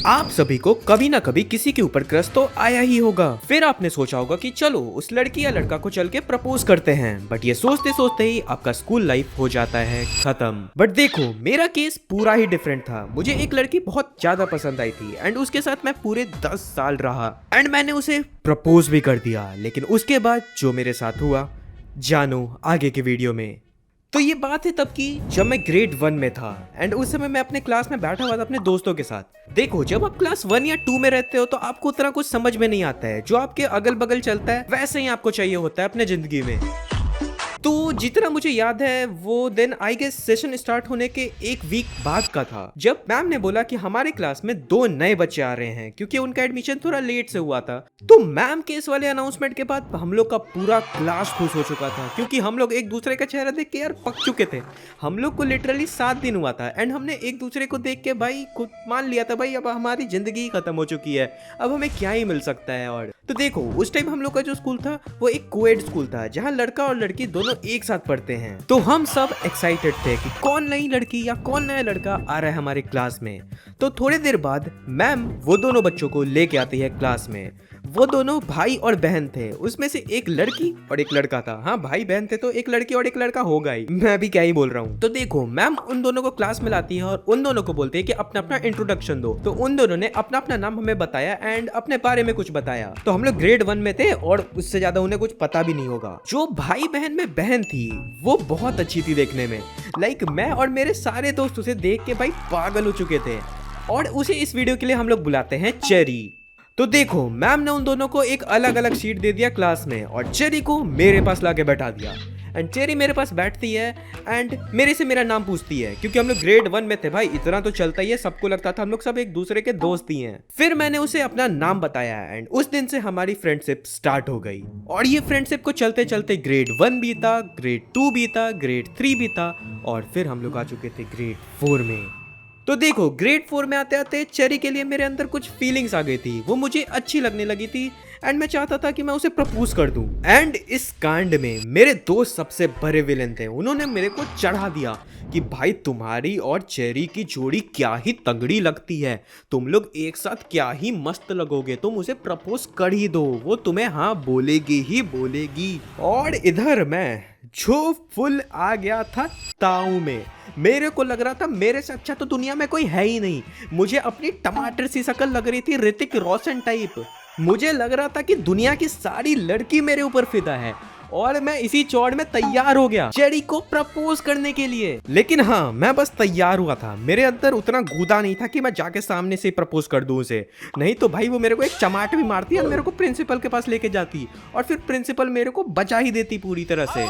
आप सभी को कभी ना कभी किसी के ऊपर क्रश तो आया ही होगा। फिर आपने सोचा होगा कि चलो उस लड़की या लड़का को चल के प्रपोज करते हैं, बट ये सोचते सोचते ही आपका स्कूल लाइफ हो जाता है खत्म। बट देखो, मेरा केस पूरा ही डिफरेंट था। मुझे एक लड़की बहुत ज्यादा पसंद आई थी एंड उसके साथ मैं पूरे 10 साल रहा एंड मैंने उसे प्रपोज भी कर दिया। लेकिन उसके बाद जो मेरे साथ हुआ जानो आगे के वीडियो में। तो ये बात है तब की जब मैं ग्रेड 1 में था एंड उस समय मैं अपने क्लास में बैठा हुआ था अपने दोस्तों के साथ। देखो, जब आप क्लास 1 या 2 में रहते हो तो आपको उतना कुछ समझ में नहीं आता है। जो आपके अगल बगल चलता है वैसे ही आपको चाहिए होता है अपने जिंदगी में। तो जितना मुझे याद है वो दिन आई गेस सेशन स्टार्ट होने के एक वीक बाद का था, जब मैम ने बोला कि हमारे क्लास में 2 नए बच्चे आ रहे हैं क्योंकि उनका एडमिशन थोड़ा लेट से हुआ था। तो मैम के इस वाले अनाउंसमेंट के बाद हम लोग का पूरा क्लास खुश हो चुका था क्योंकि हम लोग एक दूसरे का चेहरा देख के यार पक चुके थे। हम लोग को लिटरली 7 दिन हुआ था एंड हमने एक दूसरे को देख के भाई खुद मान लिया था भाई अब हमारी जिंदगी खत्म हो चुकी है, अब हमें क्या ही मिल सकता है। और तो देखो, उस टाइम हम लोग का जो स्कूल था वो एक कोएड स्कूल था जहाँ लड़का और लड़की दोनों एक साथ पढ़ते हैं। तो हम सब एक्साइटेड थे कि कौन नई लड़की या कौन नया लड़का आ रहा है हमारे क्लास में। तो थोड़ी देर बाद मैम वो दोनों बच्चों को लेके आती है क्लास में। वो दोनों भाई और बहन थे, उसमें से एक लड़की और एक लड़का था। हाँ, भाई बहन थे तो एक लड़की और एक लड़का होगा ही, मैं भी क्या ही बोल रहा हूँ। तो देखो, मैम उन दोनों को क्लास में लाती है और उन दोनों को बोलते हैं कि अपना अपना इंट्रोडक्शन दो। तो उन दोनों ने अपना अपना नाम हमें बताया एंड अपने बारे में कुछ बताया। तो हम लोग ग्रेड 1 में थे और उससे ज्यादा उन्हें कुछ पता भी नहीं होगा। जो भाई बहन में बहन थी वो बहुत अच्छी थी देखने में। लाइक मैं और मेरे सारे दोस्त उसे देख के भाई पागल हो चुके थे और उसे इस वीडियो के लिए हम लोग बुलाते हैं चेरी। तो देखो, मैम ने उन दोनों को एक अलग अलग सीट दे दिया क्लास में और चेरी को मेरे पास लाके बैठा दिया। एंड चेरी मेरे पास बैठती है एंड मेरे से मेरा नाम पूछती है क्योंकि हम लोग ग्रेड 1 में थे भाई, इतना तो चलता ही है, सबको लगता था हम लोग सब एक दूसरे के दोस्त ही हैं। फिर मैंने उसे अपना नाम बताया एंड उस दिन से हमारी फ्रेंडशिप स्टार्ट हो गई। और ये फ्रेंडशिप को चलते चलते ग्रेड 1 बीता, ग्रेड 2 बीता, ग्रेड 3 बीता और फिर हम लोग आ चुके थे ग्रेड 4 में। तो देखो, ग्रेड 4 में आते आते चेरी के लिए मेरे अंदर कुछ फीलिंग्स आ गई थी। वो मुझे अच्छी लगने लगी थी एंड मैं चाहता था कि मैं उसे प्रपोज कर दूं। एंड इस कांड में मेरे दोस्त सबसे बड़े विलेन थे। उन्होंने मेरे को चढ़ा दिया कि भाई तुम्हारी और चेरी की जोड़ी क्या ही तगड़ी लगती है, तुम लोग एक साथ क्या ही मस्त लगोगे, तुम उसे प्रपोज कर ही दो, वो तुम्हें हाँ बोलेगी ही बोलेगी। और इधर मैं जो फुल आ गया था ताऊ में। मेरे को लग रहा था मेरे से अच्छा तो दुनिया में कोई है ही नहीं। मुझे अपनी टमाटर सी शक्ल लग रही थी, ऋतिक रोशन टाइप। मुझे लग रहा था कि दुनिया की सारी लड़की मेरे ऊपर फिदा है और मैं इसी चौड़ में तैयार हो गया चेरी को प्रपोज करने के लिए। लेकिन हाँ, मैं बस तैयार हुआ था, मेरे अंदर उतना गूदा नहीं था कि मैं जाके सामने से प्रपोज कर दूं उसे। नहीं तो भाई वो मेरे को एक चमाट भी मारती और मेरे को प्रिंसिपल के पास लेके जाती और फिर प्रिंसिपल मेरे को बचा ही देती पूरी तरह से।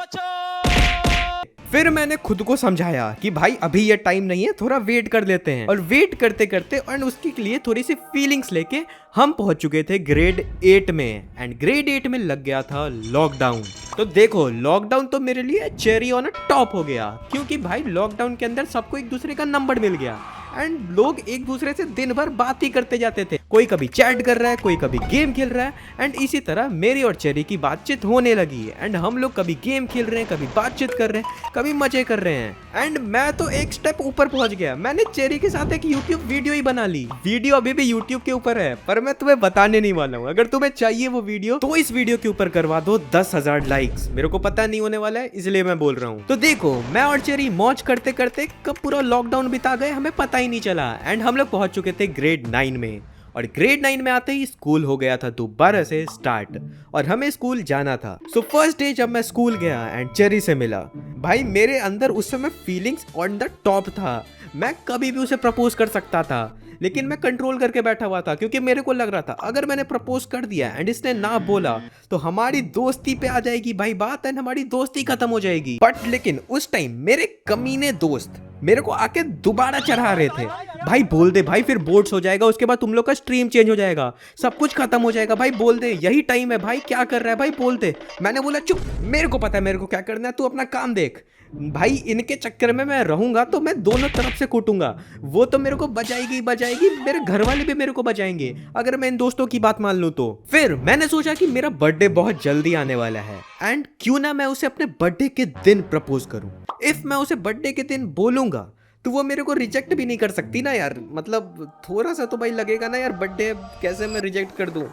फिर मैंने खुद को समझाया कि भाई अभी ये टाइम नहीं है, थोड़ा वेट कर लेते हैं। और वेट करते करते और उसके लिए थोड़ी सी फीलिंग्स लेके हम पहुंच चुके थे ग्रेड 8 में एंड ग्रेड 8 में लग गया था लॉकडाउन। तो देखो, लॉकडाउन तो मेरे लिए चेरी ऑन टॉप हो गया क्योंकि भाई लॉकडाउन के अंदर सबको एक दूसरे का नंबर मिल गया एंड लोग एक दूसरे से दिन भर बात ही करते जाते थे। कोई कभी चैट कर रहा है, कोई कभी गेम खेल रहा है एंड इसी तरह मेरी और चेरी की बातचीत होने लगी एंड हम लोग कभी गेम खेल रहे हैं, कभी बातचीत कर रहे हैं, कभी मजे कर रहे हैं। एंड मैं तो एक स्टेप ऊपर पहुंच गया, मैंने चेरी के साथ एक यूट्यूब वीडियो ही बना ली। वीडियो अभी भी यूट्यूब के ऊपर है पर मैं तुम्हें बताने नहीं वाला हूँ। अगर तुम्हें चाहिए वो वीडियो तो इस वीडियो के ऊपर करवा दो 10,000 लाइक्स। मेरे को पता नहीं होने वाला है इसलिए मैं बोल रहा हूँ। तो देखो, मैं और चेरी मौज करते करते कब पूरा लॉकडाउन बिता गए हमें पता ही नहीं चला एंड हम लोग पहुंच चुके थे ग्रेड 9 में। और ग्रेड 9 में आते ही स्कूल हो गया था दोबारा से स्टार्ट और हमें स्कूल जाना था। सो फर्स्ट डे जब मैं स्कूल गया एंड चेरी से मिला, भाई मेरे अंदर उस समय फीलिंग्स ऑन द टॉप था। मैं कभी भी उसे प्रपोज कर सकता था लेकिन मैं कंट्रोल करके बैठा हुआ था क्योंकि मेरे को लग रहा था अगर मैंने प्रपोज कर दिया एंड इसने ना बोला तो हमारी दोस्ती पे आ जाएगी भाई बात एंड हमारी दोस्ती खत्म हो जाएगी। बट लेकिन उस टाइम मेरे कमीने दोस्त मेरे को आके दोबारा चढ़ा रहे थे, भाई बोल दे भाई, फिर बोर्ड्स हो जाएगा, उसके बाद तुम लोग का स्ट्रीम चेंज हो जाएगा, सब कुछ खत्म हो जाएगा, भाई बोल दे, यही टाइम है भाई, क्या कर रहा है भाई बोल दे। मैंने बोला चुप, मेरे को पता है मेरे को क्या करना है, तू अपना काम देख। भाई इनके चक्कर में मैं रहूंगा तो मैं दोनों तरफ से कूटूंगा। वो तो मेरे को बजाएगी बजाएगी, मेरे घर वाले भी मेरे को बजाएंगे अगर मैं इन दोस्तों की बात मान लूं तो। फिर मैंने सोचा कि मेरा बर्थडे बहुत जल्दी आने वाला है एंड क्यों ना मैं उसे अपने बर्थडे के दिन प्रपोज करूं। इफ मैं उसे बर्थडे के दिन बोलूंगा तो वो मेरे को रिजेक्ट भी नहीं कर सकती ना यार, मतलब थोड़ा सा तो भाई लगेगा ना यार, बर्थडे कैसे मैं रिजेक्ट कर दूं।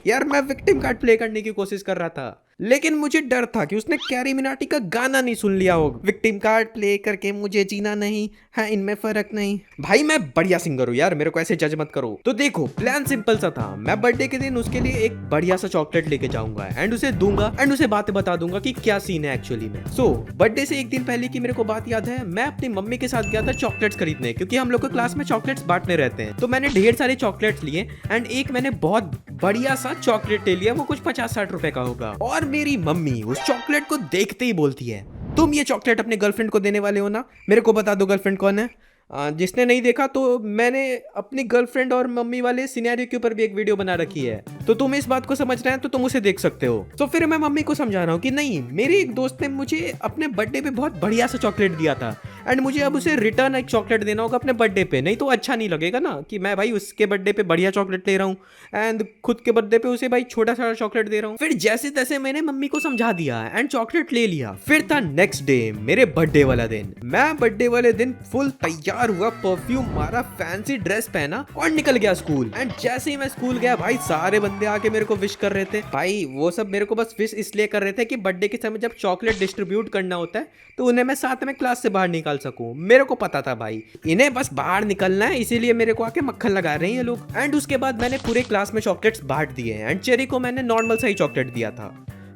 यार मैं विक्टिम कार्ड प्ले करने की कोशिश कर रहा था, लेकिन मुझे डर था कि उसने कैरी मिनाटी का गाना नहीं सुन लिया होगा, विक्टिम कार्ड प्ले करके मुझे जीना नहीं है, इनमें फर्क नहीं। भाई मैं बढ़िया सिंगर हूँ यार, मेरे को ऐसे जज मत करो। तो देखो प्लान सिंपल सा था, मैं बर्थडे के दिन उसके लिए एक बढ़िया सा चॉकलेट लेके जाऊंगा एंड उसे दूंगा एंड उसे बातें बता दूंगा कि क्या सीन है एक्चुअली में। सो बर्थडे से एक दिन पहले की मेरे को बात याद है, मैं अपनी मम्मी के साथ गया था चॉकलेट्स खरीदने, क्योंकि हम लोग के क्लास में चॉकलेट्स बांटने रहते हैं। तो मैंने ढेर सारे चॉकलेट्स लिए एंड एक मैंने बहुत बढ़िया सा चॉकलेट ले लिया, वो कुछ 50-60 रुपए का होगा। और मेरी मम्मी उस चॉकलेट को देखते ही बोलती है, तुम ये चॉकलेट अपने गर्लफ्रेंड को देने वाले हो ना, मेरे को बता दो गर्लफ्रेंड कौन है। जिसने नहीं देखा तो मैंने अपनी गर्लफ्रेंड और मम्मी वाले सिनेरियो के ऊपर भी एक वीडियो बना रखी है, तो तुम इस बात को समझना है तो तुम उसे देख सकते हो। तो फिर मैं मम्मी को समझा रहा हूँ कि नहीं, मेरे एक दोस्त ने मुझे अपने बर्थडे पे बहुत बढ़िया सा चॉकलेट दिया था एंड मुझे अब उसे रिटर्न एक चॉकलेट देना होगा अपने बर्थडे पे, नहीं तो अच्छा नहीं लगेगा ना कि मैं भाई उसके बर्थडे पे बढ़िया चॉकलेट ले रहा हूँ एंड खुद के बर्थडे पे उसे भाई छोटा सा चॉकलेट दे रहा हूँ। फिर जैसे तैसे मैंने मम्मी को समझा दिया एंड चॉकलेट ले लिया। फिर था नेक्स्ट डे, मेरे बर्थडे वाला दिन। मैं बर्थडे वाले दिन फुल तैयार हुआ, परफ्यूम मारा, फैंसी ड्रेस पहना और निकल गया स्कूल। एंड जैसे ही मैं स्कूल गया भाई सारे बंदे आके मेरे को विश कर रहे थे। भाई वो सब मेरे को बस विश इसलिए कर रहे थे कि बर्थडे के समय जब चॉकलेट डिस्ट्रीब्यूट करना होता है तो उन्हें मैं साथ में क्लास से बाहर निकाल सकूं। मेरे को पता था भाई इन्हें बस बाहर निकलना है, इसीलिए मेरे को आके मक्खन लगा रहे हैं ये लोग। एंड उसके बाद मैंने पूरे क्लास में चॉकलेट्स बांट दिए एंड चेरी को मैंने नॉर्मल सा ही चॉकलेट दिया था।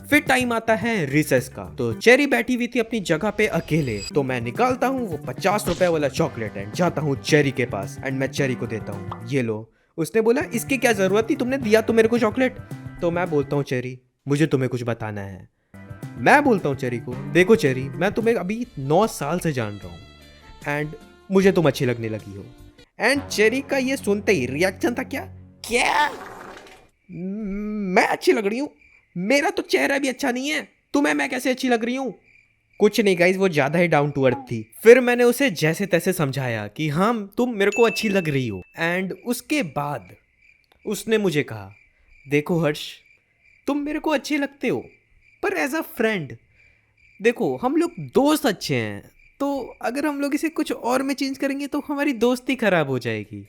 फिर टाइम आता है रिसेस का, तो चेरी बैठी हुई थी अपनी जगह पे अकेले, तो मैं निकालता हूँ वो 50 रुपए वाला चॉकलेट एंड जाता हूँ चेरी के पास एंड मैं चेरी को देता हूँ, ये लो। उसने बोला इसकी क्या जरूरत थी, तुमने दिया तो मेरे को चॉकलेट। तो मैं बोलता हूँ चेरी मुझे तुम्हें कुछ बताना है। मैं बोलता हूँ चेरी को, देखो चेरी मैं तुम्हें अभी 9 साल से जान रहा हूँ एंड मुझे तुम अच्छी लगने लगी हो। एंड चेरी का ये सुनते ही रिएक्शन था, क्या क्या मैं अच्छी लग रही हूँ, मेरा तो चेहरा भी अच्छा नहीं है, तुम्हें मैं कैसे अच्छी लग रही हूँ। कुछ नहीं गाइस, वो ज्यादा ही डाउन टू अर्थ थी। फिर मैंने उसे जैसे तैसे समझाया कि हाँ तुम मेरे को अच्छी लग रही हो। एंड उसके बाद उसने मुझे कहा, देखो हर्ष तुम मेरे को अच्छे लगते हो पर एज अ फ्रेंड, देखो हम लोग दोस्त अच्छे हैं, तो अगर हम लोग इसे कुछ और में चेंज करेंगे तो हमारी दोस्ती खराब हो जाएगी।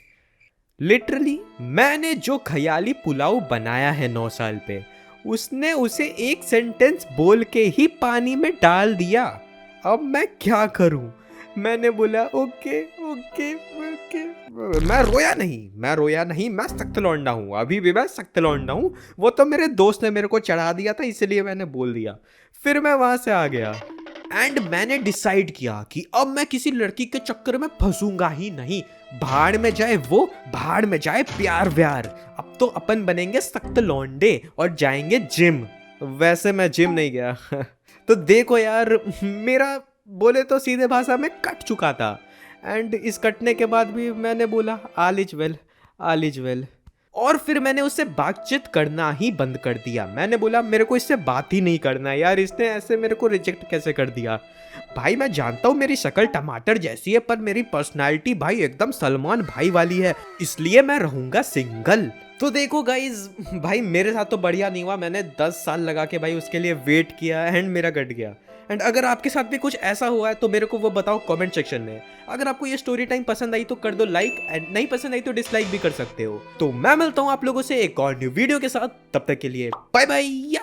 लिटरली मैंने जो ख्याली पुलाव बनाया है 9 साल पे, उसने उसे एक सेंटेंस बोल के ही पानी में डाल दिया। अब मैं क्या करूं? मैंने बोला ओके ओके ओके। मैं रोया नहीं, मैं सख्त लौंडा हूँ, अभी भी मैं सख्त लौंडा हूँ। वो तो मेरे दोस्त ने मेरे को चढ़ा दिया था इसलिए मैंने बोल दिया। फिर मैं वहां से आ गया एंड मैंने डिसाइड किया कि अब मैं किसी लड़की के चक्कर में फंसूंगा ही नहीं। भाड़ में जाए वो, भाड़ में जाए प्यार व्यार। अब तो अपन बनेंगे सख्त लौंडे और जाएंगे जिम। वैसे मैं जिम नहीं गया तो देखो यार, मेरा बोले तो सीधे भाषा में कट चुका था एंड इस कटने के बाद भी मैंने बोला all is well, all is well. और फिर मैंने उससे बातचीत करना ही बंद कर दिया। मैंने बोला मेरे को इससे बात ही नहीं करना यार, इसने ऐसे मेरे को रिजेक्ट कैसे कर दिया। भाई मैं जानता हूँ मेरी शक्ल टमाटर जैसी है, पर मेरी पर्सनालिटी भाई एकदम सलमान भाई वाली है, इसलिए मैं रहूंगा सिंगल। तो देखो गाइज, भाई मेरे साथ तो बढ़िया नहीं हुआ। मैंने 10 साल लगा के भाई उसके लिए वेट किया एंड मेरा कट गया। एंड अगर आपके साथ भी कुछ ऐसा हुआ है तो मेरे को वो बताओ कमेंट सेक्शन में। अगर आपको ये स्टोरी टाइम पसंद आई तो कर दो लाइक, एंड नहीं पसंद आई तो डिसलाइक भी कर सकते हो। तो मैं मिलता हूँ आप लोगों से एक और न्यू वीडियो के साथ, तब तक के लिए बाय बाय।